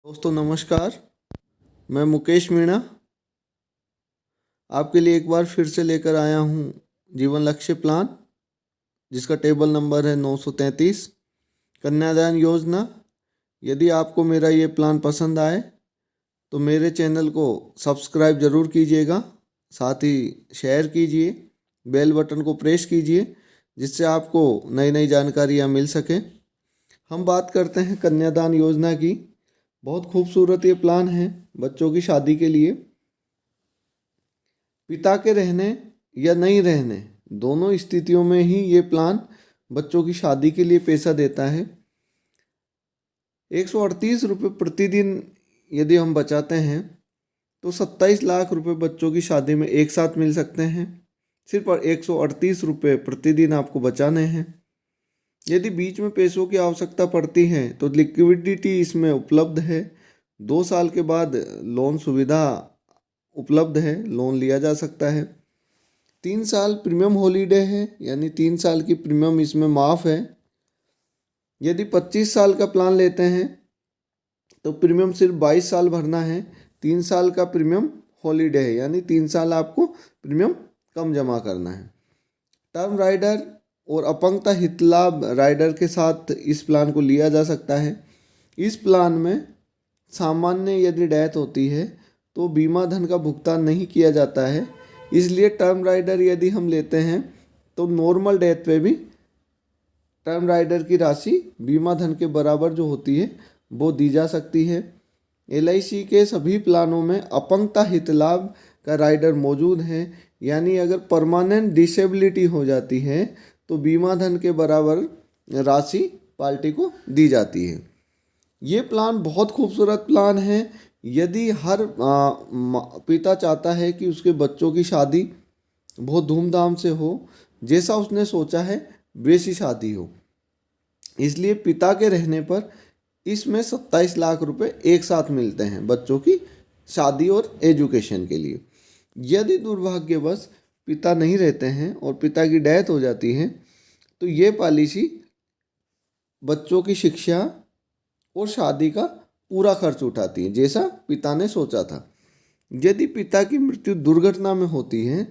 दोस्तों नमस्कार। मैं मुकेश मीणा आपके लिए एक बार फिर से लेकर आया हूँ जीवन लक्ष्य प्लान, जिसका टेबल नंबर है 933 कन्यादान योजना। यदि आपको मेरा ये प्लान पसंद आए तो मेरे चैनल को सब्सक्राइब ज़रूर कीजिएगा, साथ ही शेयर कीजिए, बेल बटन को प्रेस कीजिए, जिससे आपको नई नई जानकारियाँ मिल सकें। हम बात करते हैं कन्यादान योजना की। बहुत खूबसूरत ये प्लान है बच्चों की शादी के लिए। पिता के रहने या नहीं रहने दोनों स्थितियों में ही ये प्लान बच्चों की शादी के लिए पैसा देता है। 138 रुपये प्रतिदिन यदि हम बचाते हैं तो 27 लाख रुपए बच्चों की शादी में एक साथ मिल सकते हैं। सिर्फ 138 रुपये प्रतिदिन आपको बचाने हैं। यदि बीच में पैसों की आवश्यकता पड़ती है तो लिक्विडिटी इसमें उपलब्ध है। 2 साल के बाद लोन सुविधा उपलब्ध है, लोन लिया जा सकता है। 3 साल प्रीमियम हॉलीडे है, यानी 3 साल की प्रीमियम इसमें माफ़ है। यदि 25 साल का प्लान लेते हैं तो प्रीमियम सिर्फ 22 साल भरना है। 3 साल का प्रीमियम हॉलीडे है, यानी 3 साल आपको प्रीमियम कम जमा करना है। टर्म राइडर और अपंगता हित लाभ राइडर के साथ इस प्लान को लिया जा सकता है। इस प्लान में सामान्य यदि डेथ होती है तो बीमा धन का भुगतान नहीं किया जाता है, इसलिए टर्म राइडर यदि हम लेते हैं तो नॉर्मल डेथ पे भी टर्म राइडर की राशि बीमा धन के बराबर जो होती है वो दी जा सकती है। LIC के सभी प्लानों में अपंगता हित लाभ का राइडर मौजूद है, यानी अगर परमानेंट डिसेबिलिटी हो जाती है तो बीमा धन के बराबर राशि पार्टी को दी जाती है। ये प्लान बहुत खूबसूरत प्लान है। यदि हर पिता चाहता है कि उसके बच्चों की शादी बहुत धूमधाम से हो, जैसा उसने सोचा है वैसी शादी हो, इसलिए पिता के रहने पर इसमें 27 लाख रुपए एक साथ मिलते हैं बच्चों की शादी और एजुकेशन के लिए। यदि दुर्भाग्यवश पिता नहीं रहते हैं और पिता की डेथ हो जाती है तो ये पॉलिसी बच्चों की शिक्षा और शादी का पूरा खर्च उठाती है, जैसा पिता ने सोचा था। यदि पिता की मृत्यु दुर्घटना में होती है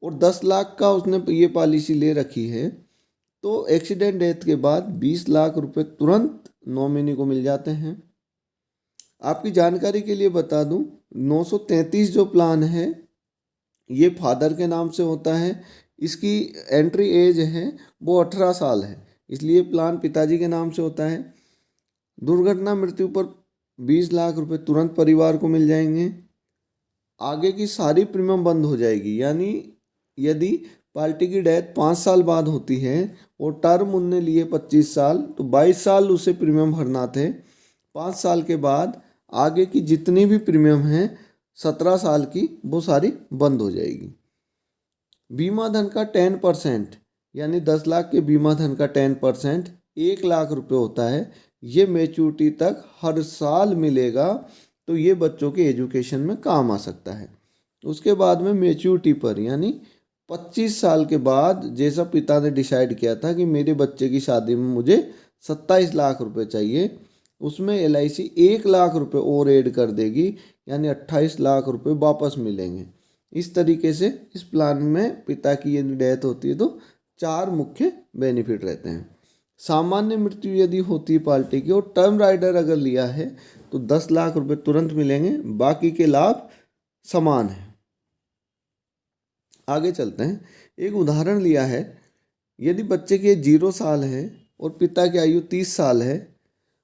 और 10 लाख का उसने ये पॉलिसी ले रखी है तो एक्सीडेंट डेथ के बाद 20 लाख रुपए तुरंत नॉमिनी को मिल जाते हैं। आपकी जानकारी के लिए बता दूं, 933 जो प्लान है ये फादर के नाम से होता है। इसकी एंट्री एज है वो 18 साल है, इसलिए प्लान पिताजी के नाम से होता है। दुर्घटना मृत्यु पर 20 लाख रुपए तुरंत परिवार को मिल जाएंगे। आगे की सारी प्रीमियम बंद हो जाएगी, यानी यदि पार्टी की डेथ 5 साल बाद होती है और टर्म उनने लिए 25 साल तो 22 साल उसे प्रीमियम भरना थे। 5 साल के बाद आगे की जितनी भी प्रीमियम है 17 साल की वो सारी बंद हो जाएगी। बीमा धन का 10%, यानी 10 लाख के बीमा धन का 10% 1 लाख रुपए होता है। ये मैच्योरिटी तक हर साल मिलेगा, तो ये बच्चों के एजुकेशन में काम आ सकता है। उसके बाद में मैच्योरिटी पर, यानी 25 साल के बाद, जैसा पिता ने डिसाइड किया था कि मेरे बच्चे की शादी में मुझे 27 लाख रुपए चाहिए, उसमें LIC 1 लाख रुपए और ऐड कर देगी, यानी 28 लाख रुपए वापस मिलेंगे। इस तरीके से इस प्लान में पिता की यदि डेथ होती है तो 4 मुख्य बेनिफिट रहते हैं। सामान्य मृत्यु यदि होती है पार्टी की और टर्म राइडर अगर लिया है तो 10 लाख रुपए तुरंत मिलेंगे, बाकी के लाभ समान है। आगे चलते हैं। एक उदाहरण लिया है। यदि बच्चे की 0 साल है और पिता की आयु 30 साल है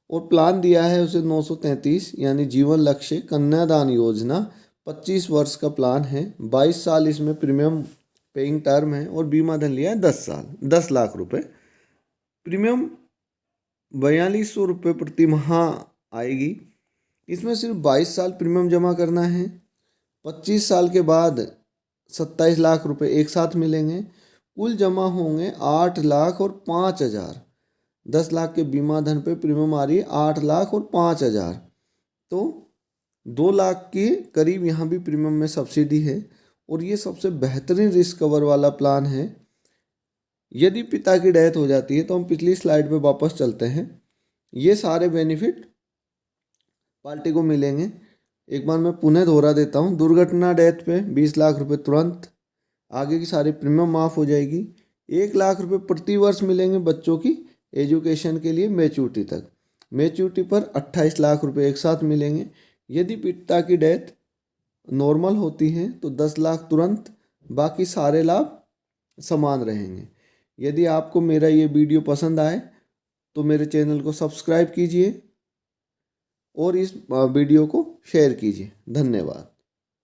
और प्लान दिया है उसे 933, यानी जीवन लक्ष्य कन्यादान योजना, 25 वर्ष का प्लान है, 22 साल इसमें प्रीमियम पेइंग टर्म है और बीमा धन लिया है 10 लाख रुपए। प्रीमियम 4200 रुपये प्रति माह आएगी। इसमें सिर्फ 22 साल प्रीमियम जमा करना है। 25 साल के बाद 27 लाख रुपए एक साथ मिलेंगे। कुल जमा होंगे 8 लाख और 5,000। 10 लाख के बीमा धन पे प्रीमियम आ रही है 8 लाख और 5,000, तो 2 लाख के करीब यहाँ भी प्रीमियम में सब्सिडी है और ये सबसे बेहतरीन रिस्क कवर वाला प्लान है। यदि पिता की डेथ हो जाती है तो हम पिछली स्लाइड पे वापस चलते हैं। ये सारे बेनिफिट पार्टी को मिलेंगे। एक बार मैं पुनः दोहरा देता हूँ, दुर्घटना डेथ पे 20 लाख रुपए तुरंत, आगे की सारी प्रीमियम माफ़ हो जाएगी। 1 लाख रुपए प्रति वर्ष मिलेंगे बच्चों की एजुकेशन के लिए मैच्योरिटी तक। मैच्योरिटी पर 28 लाख रुपए एक साथ मिलेंगे। यदि पिता की डेथ नॉर्मल होती है तो 10 लाख तुरंत, बाकी सारे लाभ समान रहेंगे। यदि आपको मेरा ये वीडियो पसंद आए तो मेरे चैनल को सब्सक्राइब कीजिए और इस वीडियो को शेयर कीजिए। धन्यवाद।